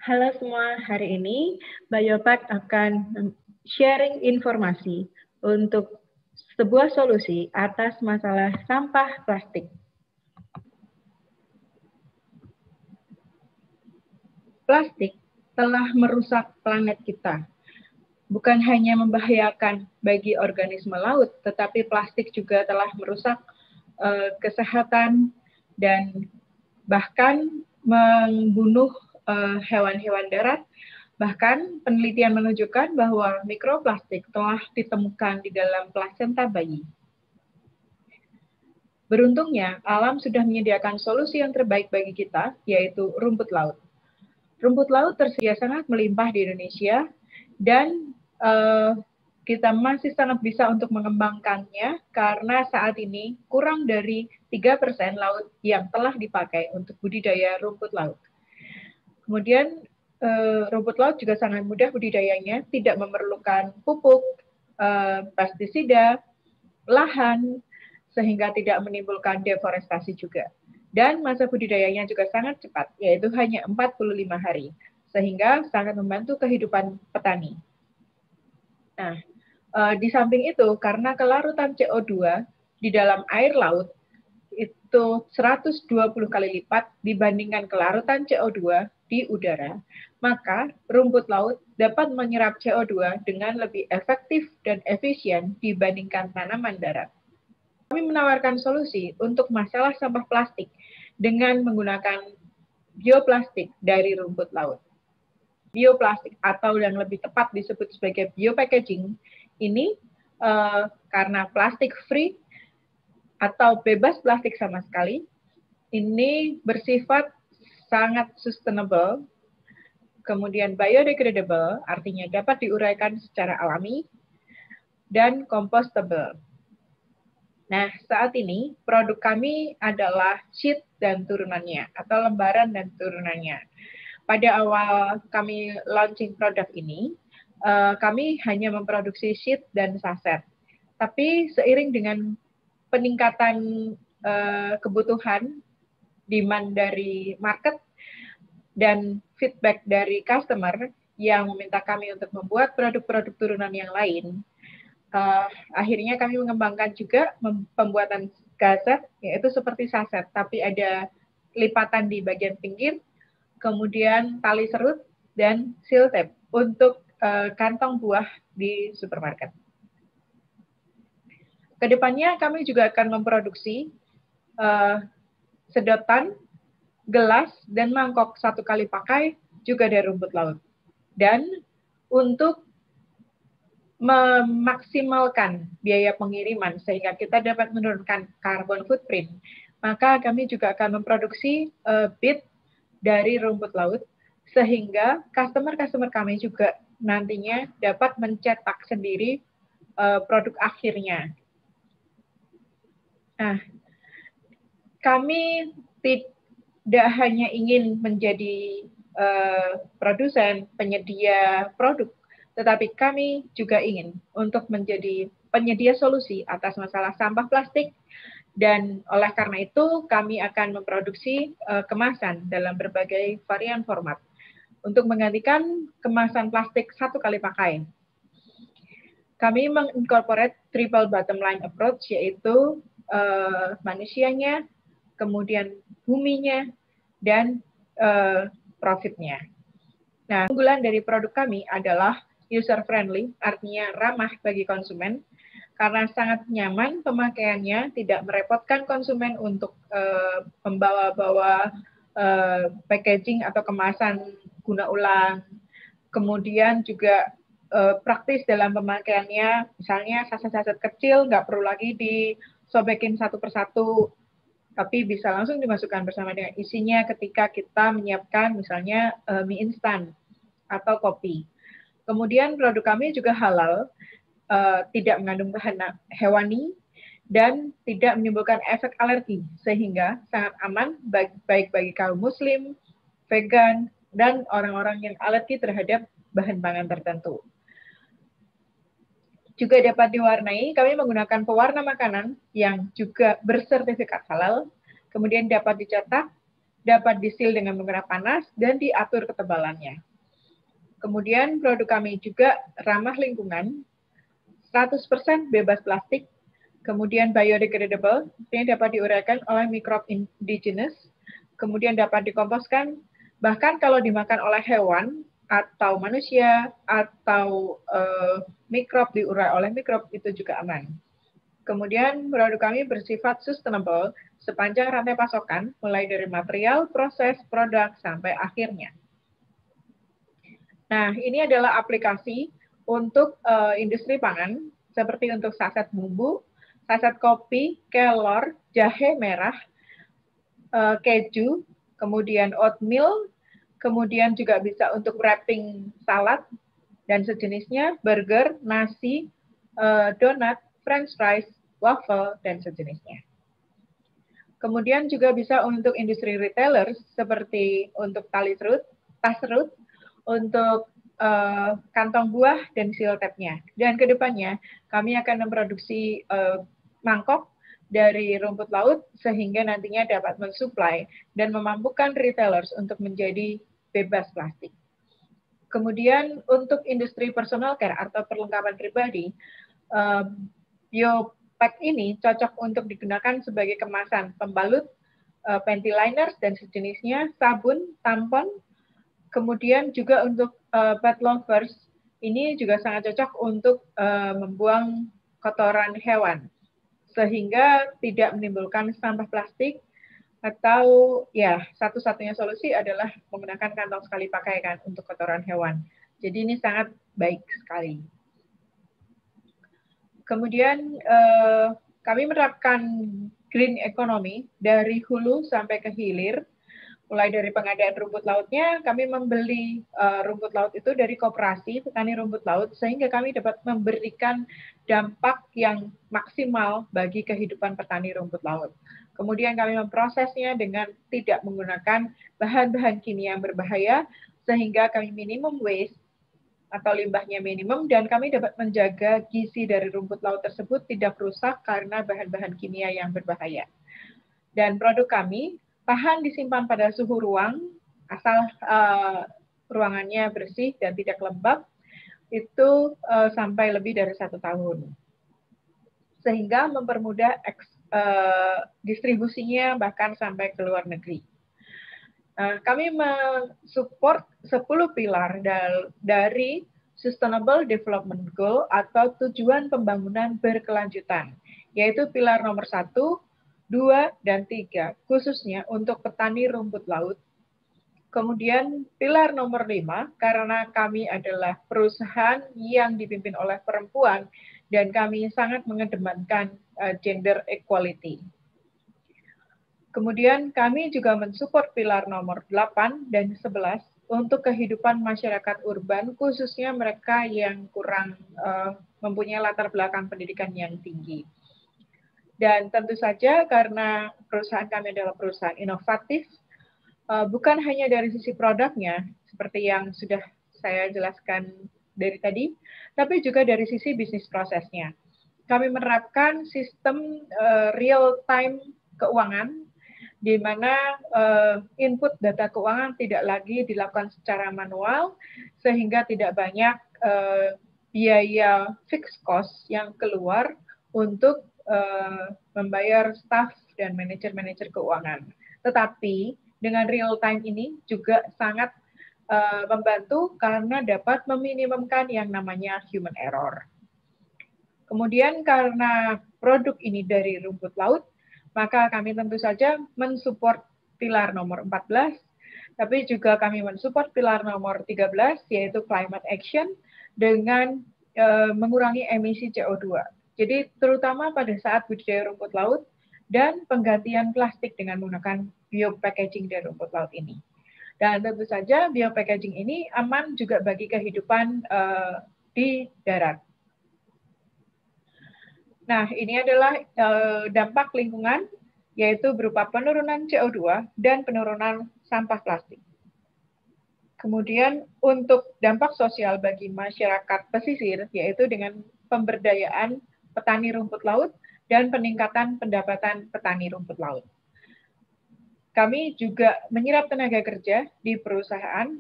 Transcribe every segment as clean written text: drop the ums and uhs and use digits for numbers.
Halo semua, hari ini Biopack akan sharing informasi untuk sebuah solusi atas masalah sampah plastik. Plastik telah merusak planet kita. Bukan hanya membahayakan bagi organisme laut, tetapi plastik juga telah merusak kesehatan dan bahkan membunuh hewan-hewan darat. Bahkan penelitian menunjukkan bahwa mikroplastik telah ditemukan di dalam plasenta bayi. Beruntungnya, alam sudah menyediakan solusi yang terbaik bagi kita, yaitu rumput laut. Rumput laut tersedia sangat melimpah di Indonesia, dan kita masih sangat bisa untuk mengembangkannya karena saat ini kurang dari 3% laut yang telah dipakai untuk budidaya rumput laut. Kemudian rumput laut juga sangat mudah budidayanya, tidak memerlukan pupuk, pestisida, lahan, sehingga tidak menimbulkan deforestasi juga. Dan masa budidayanya juga sangat cepat, yaitu hanya 45 hari, sehingga sangat membantu kehidupan petani. Nah, di samping itu, karena kelarutan CO2 di dalam air laut itu 120 kali lipat dibandingkan kelarutan CO2 di udara, maka rumput laut dapat menyerap CO2 dengan lebih efektif dan efisien dibandingkan tanaman darat. Kami menawarkan solusi untuk masalah sampah plastik dengan menggunakan bioplastik dari rumput laut. Bioplastik atau yang lebih tepat disebut sebagai biopackaging ini karena plastik free atau bebas plastik sama sekali, ini bersifat sangat sustainable, kemudian biodegradable, artinya dapat diuraikan secara alami, dan compostable. Nah, saat ini produk kami adalah sheet dan turunannya, atau lembaran dan turunannya. Pada awal kami launching produk ini, kami hanya memproduksi sheet dan saset. Tapi seiring dengan peningkatan kebutuhan, demand dari market, dan feedback dari customer yang meminta kami untuk membuat produk-produk turunan yang lain, akhirnya kami mengembangkan juga pembuatan gazet, yaitu seperti saset, tapi ada lipatan di bagian pinggir, kemudian tali serut, dan seal tape untuk kantong buah di supermarket. Kedepannya kami juga akan memproduksi sedotan, gelas, dan mangkok 1 kali pakai juga dari rumput laut. Dan untuk memaksimalkan biaya pengiriman sehingga kita dapat menurunkan carbon footprint, maka kami juga akan memproduksi bead dari rumput laut sehingga customer kami juga nantinya dapat mencetak sendiri produk akhirnya. Nah, kami tidak hanya ingin menjadi produsen, penyedia produk, tetapi kami juga ingin untuk menjadi penyedia solusi atas masalah sampah plastik, dan oleh karena itu kami akan memproduksi kemasan dalam berbagai varian format untuk menggantikan kemasan plastik 1 kali pakai. Kami mengincorporate triple bottom line approach, yaitu manusianya, kemudian buminya, dan profitnya. Nah, keunggulan dari produk kami adalah user friendly, artinya ramah bagi konsumen, karena sangat nyaman pemakaiannya, tidak merepotkan konsumen untuk membawa-bawa packaging atau kemasan guna ulang. Kemudian juga praktis dalam pemakaiannya, misalnya saset-saset kecil nggak perlu lagi disobekin satu persatu, tapi bisa langsung dimasukkan bersama dengan isinya ketika kita menyiapkan misalnya mie instan atau kopi. Kemudian produk kami juga halal, tidak mengandung bahan hewani, dan tidak menimbulkan efek alergi, sehingga sangat aman baik bagi kaum muslim, vegan, dan orang-orang yang alergi terhadap bahan pangan tertentu. Juga dapat diwarnai, kami menggunakan pewarna makanan yang juga bersertifikat halal, kemudian dapat dicetak dapat disil dengan menggunakan panas, dan diatur ketebalannya. Kemudian produk kami juga ramah lingkungan, 100% bebas plastik, kemudian biodegradable, yang dapat diuraikan oleh mikrob indigenous, kemudian dapat dikomposkan, bahkan kalau dimakan oleh hewan atau manusia atau mikrob diurai oleh mikrob itu juga aman. Kemudian produk kami bersifat sustainable sepanjang rantai pasokan, mulai dari material, proses, produk, sampai akhirnya. Nah, ini adalah aplikasi untuk industri pangan, seperti untuk saset bumbu, saset kopi, kelor, jahe merah, keju, kemudian oatmeal, kemudian juga bisa untuk wrapping salad dan sejenisnya, burger, nasi, donat, french fries, waffle, dan sejenisnya. Kemudian juga bisa untuk industri retailer seperti untuk tali serut, tas serut, untuk kantong buah dan seal tab-nya. Dan kedepannya kami akan memproduksi mangkok dari rumput laut sehingga nantinya dapat mensuplai dan memampukan retailers untuk menjadi bebas plastik. Kemudian untuk industri personal care atau perlengkapan pribadi, BioPack ini cocok untuk digunakan sebagai kemasan pembalut, panty liners dan sejenisnya, sabun, tampon, kemudian juga untuk pet lovers, ini juga sangat cocok untuk membuang kotoran hewan, sehingga tidak menimbulkan sampah plastik, atau ya satu-satunya solusi adalah menggunakan kantong sekali pakai kan untuk kotoran hewan. Jadi ini sangat baik sekali. Kemudian kami menerapkan green economy dari hulu sampai ke hilir. Mulai dari pengadaan rumput lautnya, kami membeli rumput laut itu dari koperasi petani rumput laut, sehingga kami dapat memberikan dampak yang maksimal bagi kehidupan petani rumput laut. Kemudian kami memprosesnya dengan tidak menggunakan bahan-bahan kimia yang berbahaya, sehingga kami minimum waste atau limbahnya minimum, dan kami dapat menjaga gizi dari rumput laut tersebut tidak rusak karena bahan-bahan kimia yang berbahaya. Dan produk kami tahan disimpan pada suhu ruang, asal ruangannya bersih dan tidak lembab, itu sampai lebih dari 1 tahun. Sehingga mempermudah distribusinya bahkan sampai ke luar negeri. Kami mensupport 10 pilar dari Sustainable Development Goal atau tujuan pembangunan berkelanjutan, yaitu pilar nomor 1, 2, dan 3, khususnya untuk petani rumput laut. Kemudian pilar nomor 5, karena kami adalah perusahaan yang dipimpin oleh perempuan dan kami sangat mengedepankan gender equality. Kemudian kami juga mensupport pilar nomor 8 dan 11 untuk kehidupan masyarakat urban, khususnya mereka yang kurang mempunyai latar belakang pendidikan yang tinggi. Dan tentu saja karena perusahaan kami adalah perusahaan inovatif, bukan hanya dari sisi produknya, seperti yang sudah saya jelaskan dari tadi, tapi juga dari sisi bisnis prosesnya. Kami menerapkan sistem real-time keuangan, di mana input data keuangan tidak lagi dilakukan secara manual, sehingga tidak banyak biaya fixed cost yang keluar untuk membayar staff dan manajer-manajer keuangan. Tetapi dengan real time ini juga sangat membantu karena dapat meminimumkan yang namanya human error. Kemudian karena produk ini dari rumput laut, maka kami tentu saja mensupport pilar nomor 14, tapi juga kami mensupport pilar nomor 13, yaitu climate action, dengan mengurangi emisi CO2. Jadi terutama pada saat budidaya rumput laut dan penggantian plastik dengan menggunakan biopackaging dari rumput laut ini. Dan tentu saja biopackaging ini aman juga bagi kehidupan di darat. Nah, ini adalah dampak lingkungan, yaitu berupa penurunan CO2 dan penurunan sampah plastik. Kemudian untuk dampak sosial bagi masyarakat pesisir, yaitu dengan pemberdayaan petani rumput laut dan peningkatan pendapatan petani rumput laut. Kami juga menyerap tenaga kerja di perusahaan,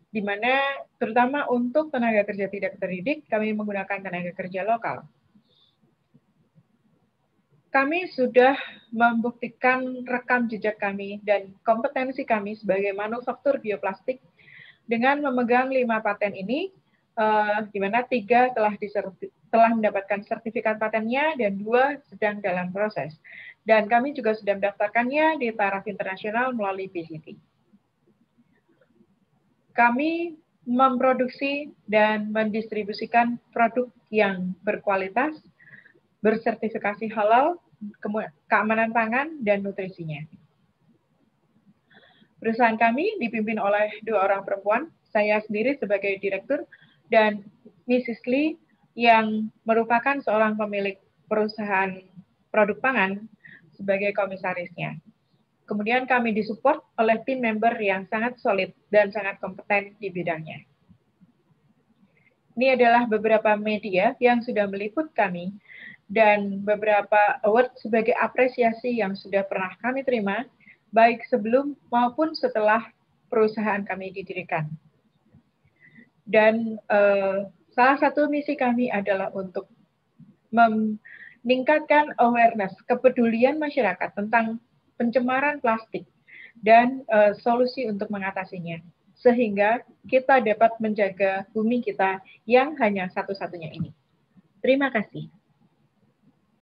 di mana terutama untuk tenaga kerja tidak terdidik, kami menggunakan tenaga kerja lokal. Kami sudah membuktikan rekam jejak kami dan kompetensi kami sebagai manufaktur bioplastik dengan memegang 5 paten ini, di mana 3 telah mendapatkan sertifikat patennya dan 2 sedang dalam proses. Dan kami juga sudah mendaftarkannya di taraf internasional melalui PCT. Kami memproduksi dan mendistribusikan produk yang berkualitas, bersertifikasi halal, keamanan pangan, dan nutrisinya. Perusahaan kami dipimpin oleh 2 orang perempuan, saya sendiri sebagai direktur, dan Mrs. Lee yang merupakan seorang pemilik perusahaan produk pangan sebagai komisarisnya. Kemudian kami disupport oleh tim member yang sangat solid dan sangat kompeten di bidangnya. Ini adalah beberapa media yang sudah meliput kami dan beberapa award sebagai apresiasi yang sudah pernah kami terima, baik sebelum maupun setelah perusahaan kami didirikan. Dan salah satu misi kami adalah untuk meningkatkan awareness, kepedulian masyarakat tentang pencemaran plastik dan solusi untuk mengatasinya, sehingga kita dapat menjaga bumi kita yang hanya satu-satunya ini. Terima kasih.